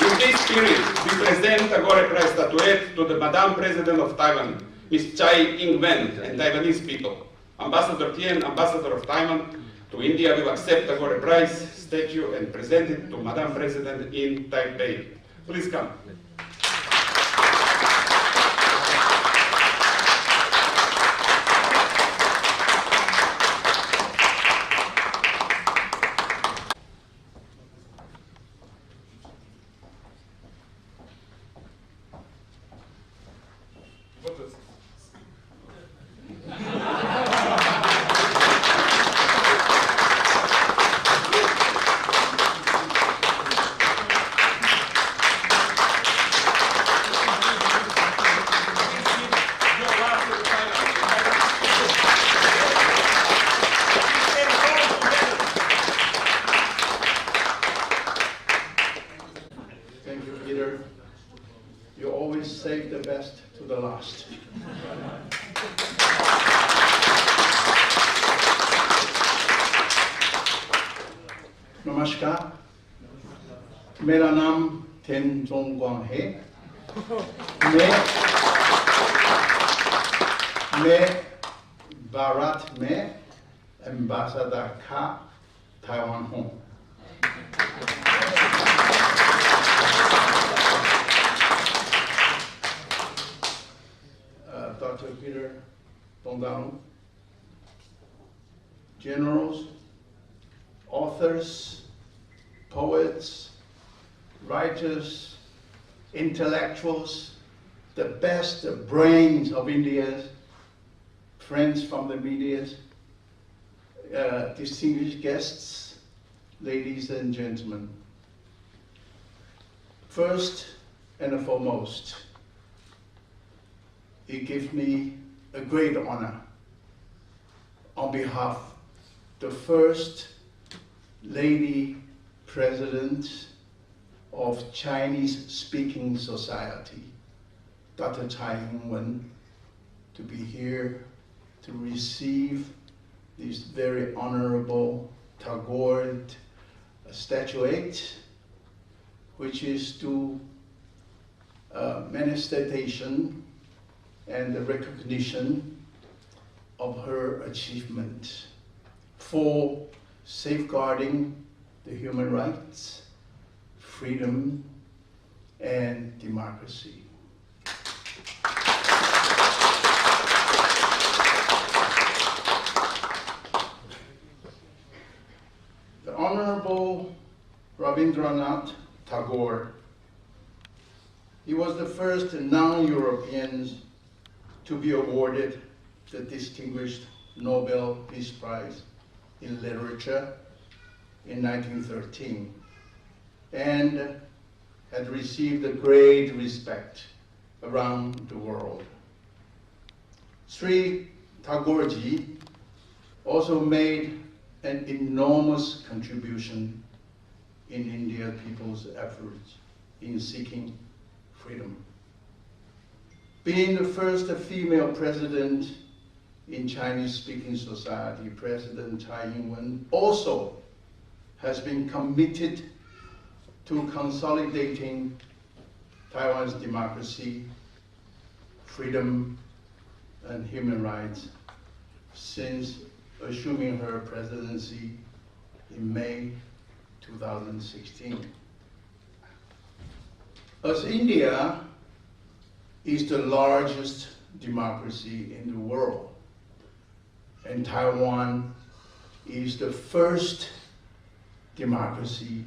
In this spirit, we present Tagore Prize statuette to the Madam President of Taiwan, Ms. Tsai Ing-wen, and Taiwanese people. Ambassador Tien, Ambassador of Taiwan to India, will accept Tagore Prize statue and present it to Madam President in Taipei. Please come. You always save the best to the last. नमस्कार, मेरा नाम then जोंगवांग है। मैं भारत में ambassador का Taiwan हूँ। Dr. Peter Tongdanu, generals, authors, poets, writers, intellectuals, the best brains of India, friends from the media, distinguished guests, ladies and gentlemen. First and foremost, it gives me a great honor on behalf of the first Lady President of Chinese-speaking society, Dr. Tsai Ing-wen, to be here to receive this very honorable Tagore statuette, which is to manifestation and the recognition of her achievement for safeguarding the human rights, freedom, and democracy. The Honorable Rabinderanath Tagore, he was the first non-European to be awarded the distinguished Nobel Peace Prize in Literature in 1913 and had received a great respect around the world. Sri Tagore-ji also made an enormous contribution in Indian people's efforts in seeking freedom. Being the first female president in Chinese-speaking society, President Tsai Ing-wen, also has been committed to consolidating Taiwan's democracy, freedom, and human rights since assuming her presidency in May 2016. As India is the largest democracy in the world, and Taiwan is the first democracy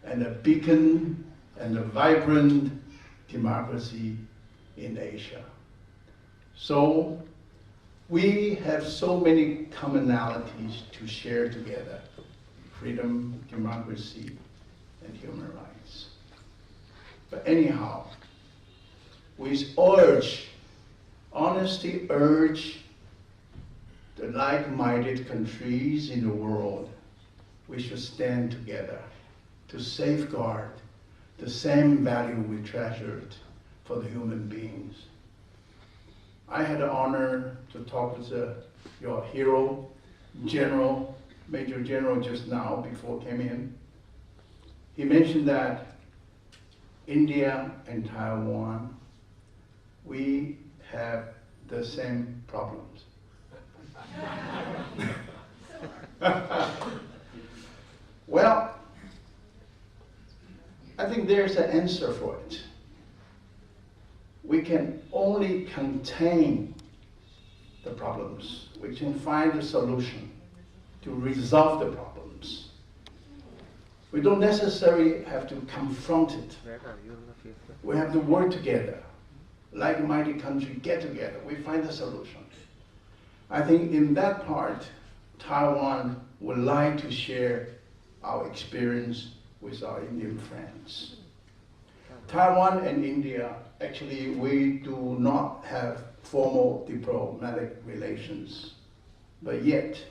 and a beacon and a vibrant democracy in Asia. So we have so many commonalities to share together: freedom, democracy, and human rights. But anyhow, we honestly urge the like-minded countries in the world, we should stand together to safeguard the same value we treasured for the human beings. I had the honor to talk with your hero, Major General just now before I came in. He mentioned that India and Taiwan, we have the same problems. Well, I think there's an answer for it. We can only contain the problems. We can find a solution to resolve the problems. We don't necessarily have to confront it. We have to work together. Like-minded countries get together. We find a solution. I think in that part, Taiwan would like to share our experience with our Indian friends. Taiwan and India, actually, we do not have formal diplomatic relations, but yet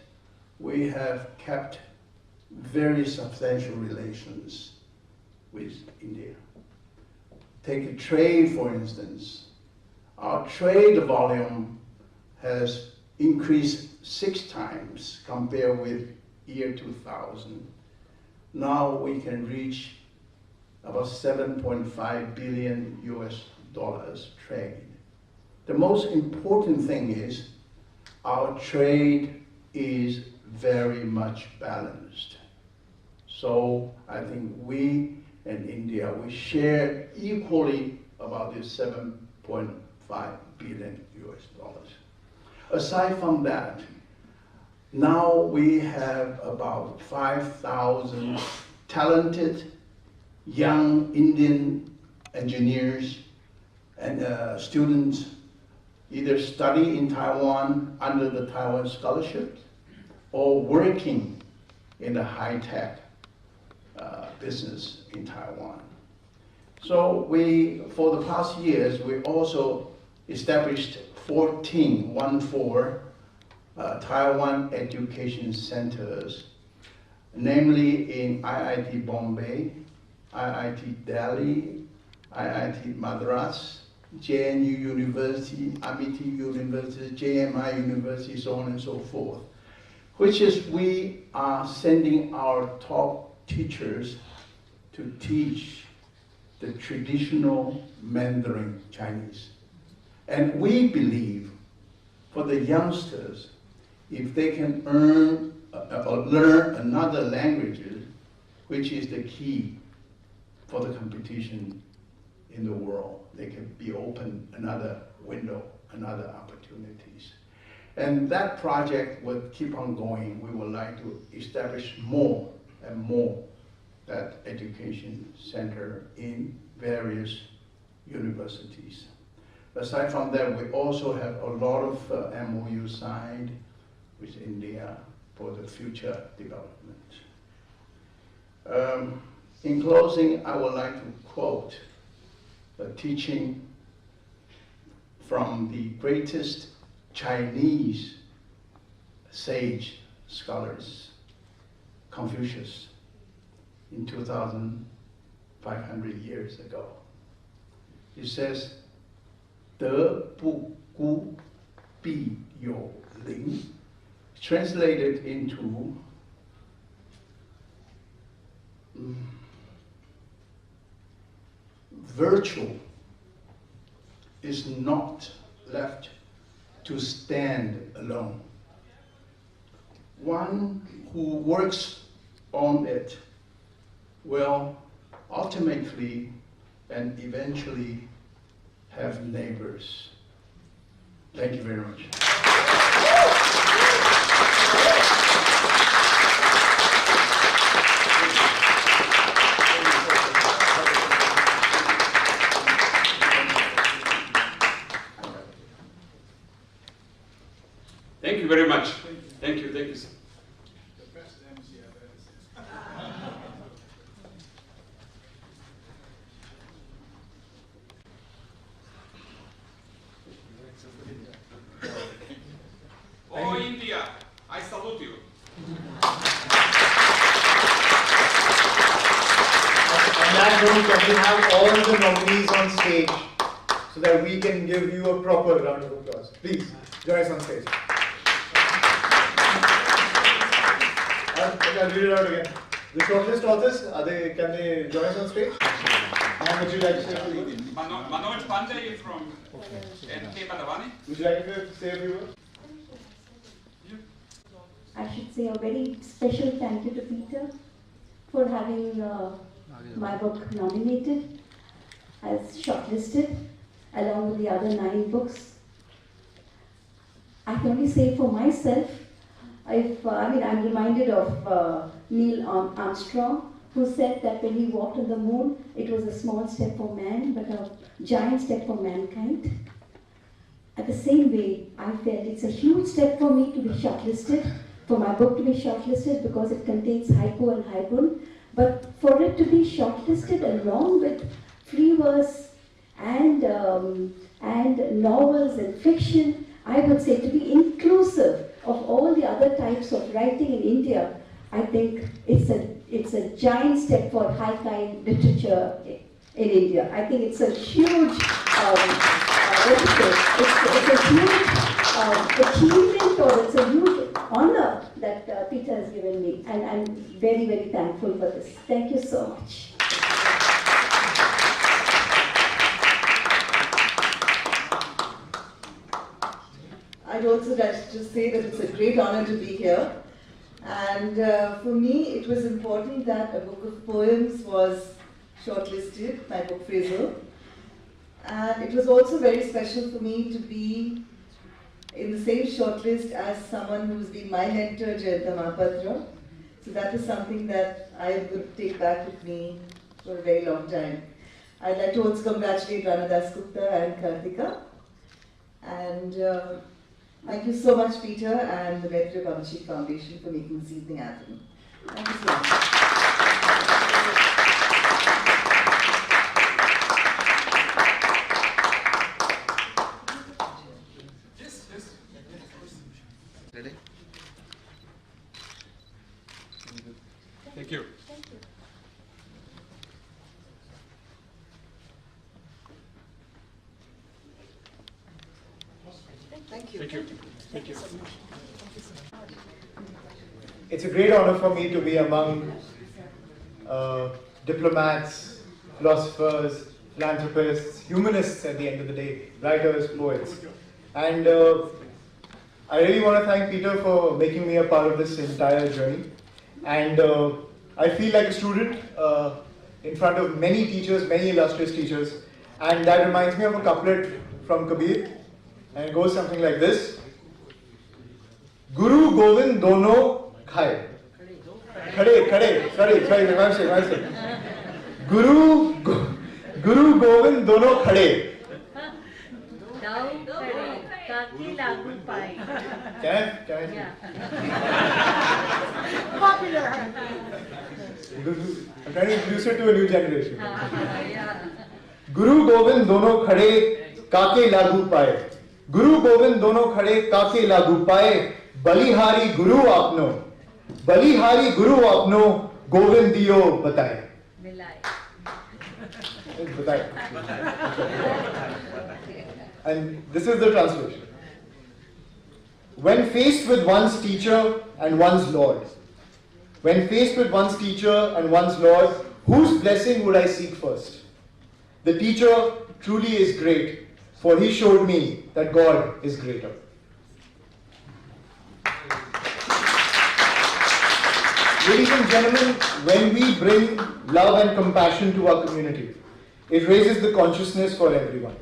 we have kept very substantial relations with India. Take trade, for instance. Our trade volume has increased 6 times compared with year 2000. Now we can reach about 7.5 billion US dollars trade. The most important thing is our trade is very much balanced. So I think we and India, we share equally about this 7.5 billion US dollars. Aside from that, now we have about 5,000 talented young Indian engineers and students either study in Taiwan under the Taiwan Scholarship or working in the high-tech business in Taiwan. So for the past years, we also established 14 Taiwan education centers, namely in IIT Bombay, IIT Delhi, IIT Madras, JNU University, Amity University, JMI University, so on and so forth, which is we are sending our top teachers to teach the traditional Mandarin Chinese. And we believe for the youngsters, if they can learn another language, which is the key for the competition in the world, they can be open another window, another opportunities. And that project will keep on going. We would like to establish more and more that education center in various universities. Aside from that, we also have a lot of MOU signed with India for the future development. In closing, I would like to quote a teaching from the greatest Chinese sage scholars, Confucius, in 2,500 years ago. He says, 德不孤，必有 thing translated into virtue is not left to stand alone. One who works on it will ultimately and eventually have neighbors. Thank you very much. Thank you very much. Thank you, thank you. Oh, India, I salute you. On that note, can we have all the nominees on stage so that we can give you a proper round of applause? Please, join us on stage. I'll read it out again. The shortlist authors, can they join us on stage? And would you like to say a few words? Manoj Pandey from NK Madhavani. Would you like to say a few words? I should say a very special thank you to Peter for having my book nominated as shortlisted along with the other 9 books. I can only say for myself, I'm reminded of Neil Armstrong, who said that when he walked on the moon, it was a small step for man, but a giant step for mankind. At the same way, I felt it's a huge step for me to be shortlisted, for my book to be shortlisted because it contains haiku and haibun, but for it to be shortlisted along with free verse and novels and fiction, I would say to be inclusive of all the other types of writing in India, I think it's a giant step for high-kind literature in India. I think it's a huge, it's a huge achievement, or it's a huge honor that Peter has given me, and I'm very, very thankful for this. Thank you so much. I'd also like to say that it's a great honor to be here. And for me, it was important that a book of poems was shortlisted, my book Phrasal. And it was also very special for me to be in the same shortlist as someone who's been my mentor, Jayanta Mahapatra. So that is something that I would take back with me for a very long time. I'd like to also congratulate Rana Dasgupta and Kartika. And thank you so much, Peter, and the Metro Kamchi Foundation for making this evening happen. Thank you so much. Ready? Thank you. Thank you. Thank you. Thank you. It's a great honor for me to be among diplomats, philosophers, philanthropists, humanists at the end of the day, writers, poets. And I really want to thank Peter for making me a part of this entire journey. And I feel like a student in front of many teachers, many illustrious teachers. And that reminds me of a couplet from Kabir. And it goes something like this. Guru Govind dono khaye. Khade. Sorry, my mistake. Guru Govind dono khade. Can I? Yeah. Popular. I'm trying to introduce it to a new generation. Guru Govind dono khade kaake lagu paye. Guru Govind dono khade kaake lagu paye. Balihari Guru apno Govind diyo bataye. And this is the translation. When faced with one's teacher and one's Lord, when faced with one's teacher and one's Lord, whose blessing would I seek first? The teacher truly is great, for he showed me that God is greater. Ladies and gentlemen, when we bring love and compassion to our community, it raises the consciousness for everyone.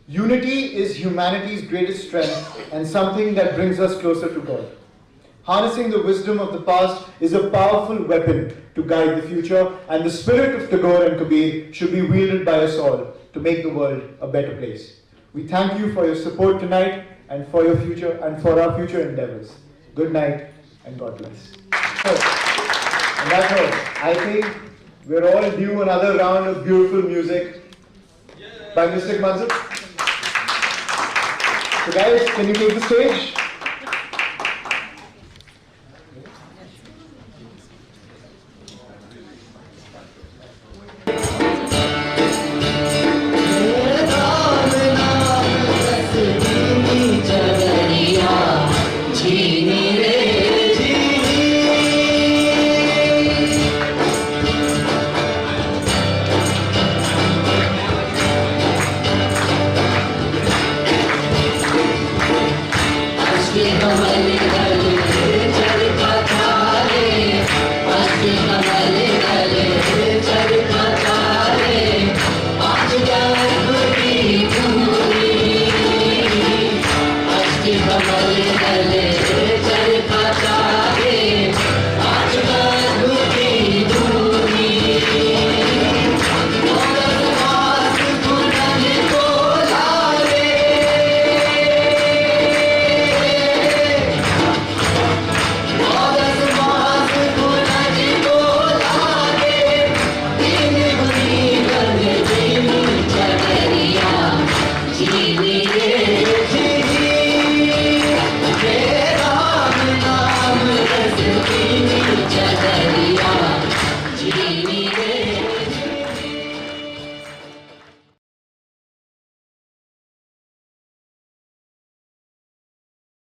Unity is humanity's greatest strength and something that brings us closer to God. Harnessing the wisdom of the past is a powerful weapon to guide the future, and the spirit of Tagore and Kabir should be wielded by us all to make the world a better place. We thank you for your support tonight and for your future and for our future endeavors. Good night and God bless. And that's all. I think we're all due another round of beautiful music by Mr. Manzur. So guys, can you take the stage?